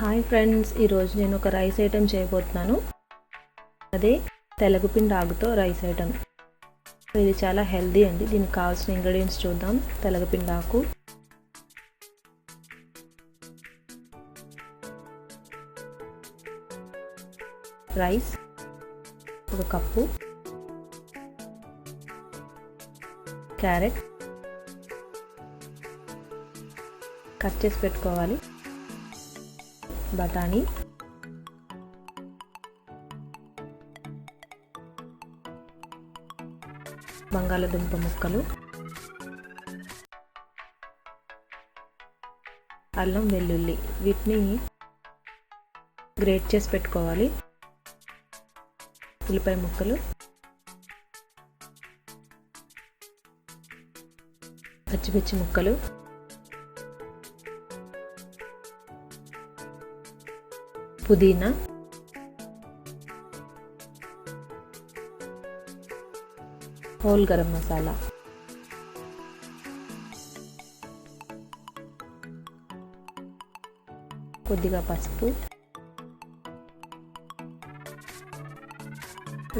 Hi friends, ఈరోజు నేను ఒక రైస్ ఐటెం చేయబోతున్నాను. అదే తెలగపిండి ఆకుతో రైస్ ఐటెం. ఇది చాలా హెల్దీ అండి. దీనికి కావాల్సిన ఇంగ్రీడియంట్స్ చూద్దాం. తెలగపిండి ఆకు, రైస్ ఒక కప్పు, క్యారెట్ కట్ చేసి పెట్టుకోవాలి, బఠానీ, బంగాళదుంప ముక్కలు, అల్లం వెల్లుల్లి వీటిని గ్రేట్ చేసి పెట్టుకోవాలి, ఉల్లిపాయ ముక్కలు, పచ్చిమిర్చి ముక్కలు, పుదీనా, హోల్ గరం మసాలా, కొద్దిగా పసుపు,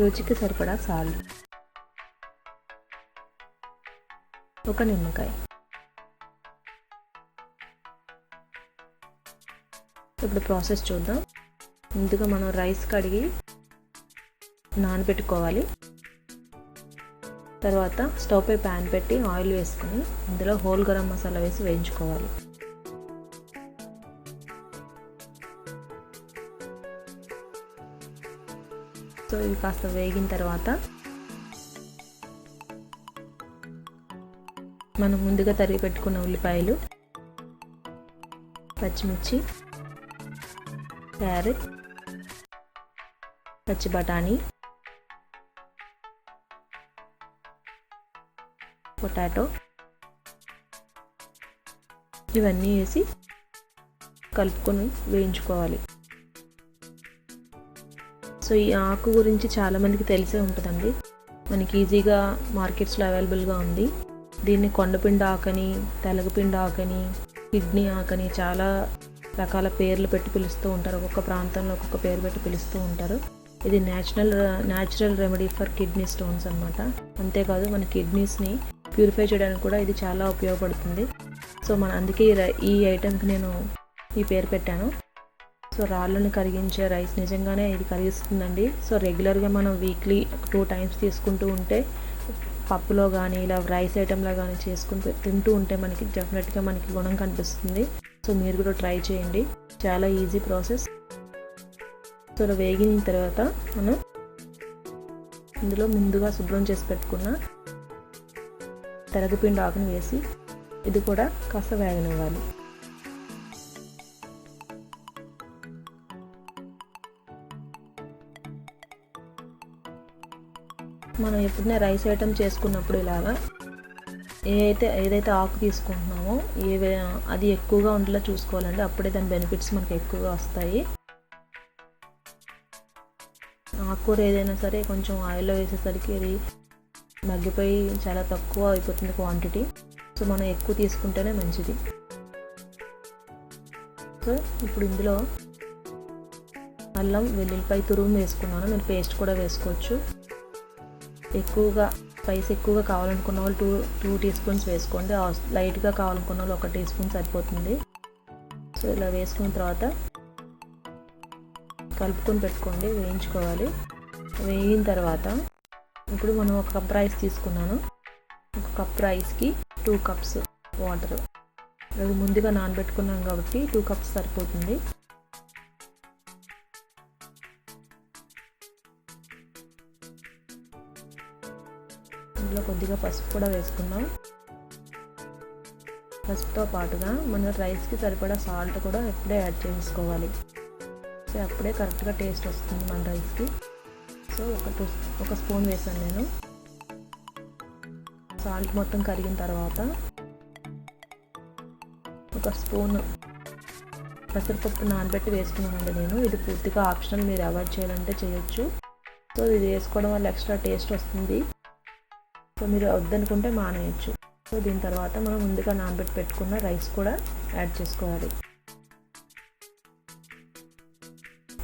రుచికి సరిపడా సాల్ట్, ఒక నిమ్మకాయ. ఇప్పుడు ప్రాసెస్ చూద్దాం. ముందుగా మనం రైస్ కడిగి నానబెట్టుకోవాలి. తర్వాత స్టవ్ పై ప్యాన్ పెట్టి ఆయిల్ వేసుకుని ఇందులో హోల్ గరం మసాలా వేసి వేయించుకోవాలి. సో ఇవి కాస్త వేగిన తర్వాత మనం ముందుగా తరిగి పెట్టుకున్న ఉల్లిపాయలు, పచ్చిమిర్చి, క్యారెట్, పచ్చి బఠానీ, పొటాటో ఇవన్నీ వేసి కలుపుకొని వేయించుకోవాలి. సో ఈ ఆకు గురించి చాలామందికి తెలిసే ఉంటుందండి. మనకి ఈజీగా మార్కెట్స్లో అవైలబుల్గా ఉంది. దీన్ని కొండపిండి ఆకని, తెలగపిండి ఆకని, కిడ్నీ ఆకని చాలా రకాల పేర్లు పెట్టి పిలుస్తూ ఉంటారు. ఒక్కొక్క ప్రాంతంలో ఒక్కొక్క పేరు పెట్టి పిలుస్తూ ఉంటారు. ఇది natural remedy for kidney stones అనమాట. అంతేకాదు మన కిడ్నీస్ని ప్యూరిఫై చేయడానికి కూడా ఇది చాలా ఉపయోగపడుతుంది. సో అందుకే ఈ ఐటెంకి నేను ఈ పేరు పెట్టాను. సో రాళ్ళని కరిగించే రైస్ నిజంగానే ఇది కరిగిస్తుందండి. సో రెగ్యులర్గా మనం వీక్లీ 2 times తీసుకుంటూ ఉంటే, పప్పులో కానీ ఇలా రైస్ ఐటెంలో కానీ చేసుకుంటూ తింటూ ఉంటే మనకి డెఫినెట్గా మనకి గుణం కనిపిస్తుంది. సో మీరు కూడా ట్రై చేయండి. చాలా ఈజీ ప్రాసెస్. సో వేగిన తర్వాత మనం ఇందులో ముందుగా శుభ్రం చేసి పెట్టుకున్న తెలగపిండి ఆకుని వేసి ఇది కూడా కాస్త వేగనివ్వాలి. మనం ఎప్పుడైనా రైస్ ఐటెం చేసుకున్నప్పుడు ఇలాగా ఏదైతే ఆకు తీసుకుంటున్నామో అది ఎక్కువగా ఉండేలా చూసుకోవాలండి. అప్పుడే దాని బెనిఫిట్స్ మనకి ఎక్కువగా వస్తాయి. ఆకుకూర ఏదైనా సరే కొంచెం ఆయిల్లో వేసేసరికి అది మగ్గిపోయి చాలా తక్కువ అయిపోతుంది క్వాంటిటీ. సో మనం ఎక్కువ తీసుకుంటేనే మంచిది. సో ఇప్పుడు ఇందులో అల్లం వెల్లుల్లిపాయ తురుము వేసుకున్నాను. నేను పేస్ట్ కూడా వేసుకోవచ్చు. ఎక్కువగా స్పైస్ ఎక్కువగా కావాలనుకున్న వాళ్ళు 2 teaspoons వేసుకోండి. లైట్గా కావాలనుకున్న వాళ్ళు 1 teaspoon సరిపోతుంది. సో ఇలా వేసుకున్న తర్వాత కలుపుకొని పెట్టుకోండి, వేయించుకోవాలి. వేగిన తర్వాత ఇప్పుడు మనం 1 cup రైస్ తీసుకున్నాను. 1 cup రైస్కి 2 cups వాటర్. అది ముందుగా నానబెట్టుకున్నాం కాబట్టి 2 cups సరిపోతుంది. ఇందులో కొద్దిగా పసుపు కూడా వేసుకున్నాం. పసుపుతో పాటుగా మన రైస్కి సరిపడా సాల్ట్ కూడా ఎప్పుడే యాడ్ చేసుకోవాలి. సో అప్పుడే కరెక్ట్గా టేస్ట్ వస్తుంది మన రైస్కి. సో ఒక స్పూన్ వేసాను నేను. సాల్ట్ మొత్తం కరిగిన తర్వాత 1 స్పూన్ పెసరపప్పు నానబెట్టి వేసుకున్నానండి నేను. ఇది పూర్తిగా ఆప్షనల్, మీరు అవాయిడ్ చేయాలంటే చేయొచ్చు. సో ఇది వేసుకోవడం వల్ల ఎక్స్ట్రా టేస్ట్ వస్తుంది. సో మీరు వద్దనుకుంటే మానేయచ్చు. సో దీని తర్వాత మనం ముందుగా నానబెట్టి పెట్టుకున్న రైస్ కూడా యాడ్ చేసుకోవాలి.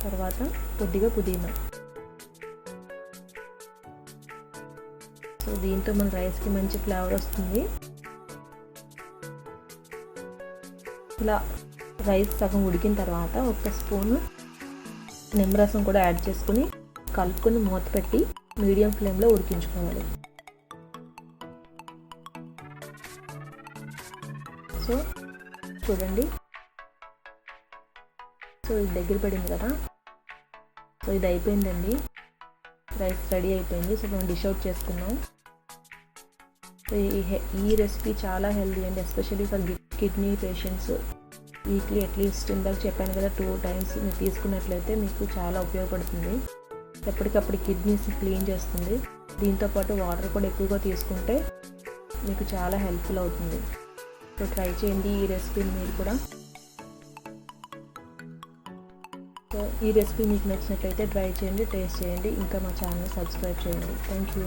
తర్వాత కొద్దిగా పుదీనా. సో దీంతో మన రైస్కి మంచి ఫ్లేవర్ వస్తుంది. ఇలా రైస్ సగం ఉడికిన తర్వాత ఒక స్పూను నిమ్మరసం కూడా యాడ్ చేసుకుని కలుపుకొని మూత పెట్టి మీడియం ఫ్లేమ్లో ఉడికించుకోవాలి. సో చూడండి, సో ఇది దగ్గర పడింది కదా. సో ఇది అయిపోయిందండి, రైస్ రెడీ అయిపోయింది. సో మనం డిష్ అవుట్ చేసుకున్నాం. సో ఈ రెసిపీ చాలా హెల్దీ అండి, especially for kidney patients. Weekly at least ఇందాక చెప్పాను కదా 2 times మీరు తీసుకున్నట్లయితే మీకు చాలా ఉపయోగపడుతుంది. ఎప్పటికప్పుడు కిడ్నీస్ని క్లీన్ చేస్తుంది. దీంతోపాటు వాటర్ కూడా ఎక్కువగా తీసుకుంటే మీకు చాలా హెల్ప్ఫుల్ అవుతుంది. సో ట్రై చేయండి ఈ రెసిపీని మీరు కూడా. సో ఈ రెసిపీ మీకు నచ్చినట్లయితే ట్రై చేయండి, టేస్ట్ చేయండి, ఇంకా మా ఛానల్ సబ్స్క్రైబ్ చేయండి. Thank you.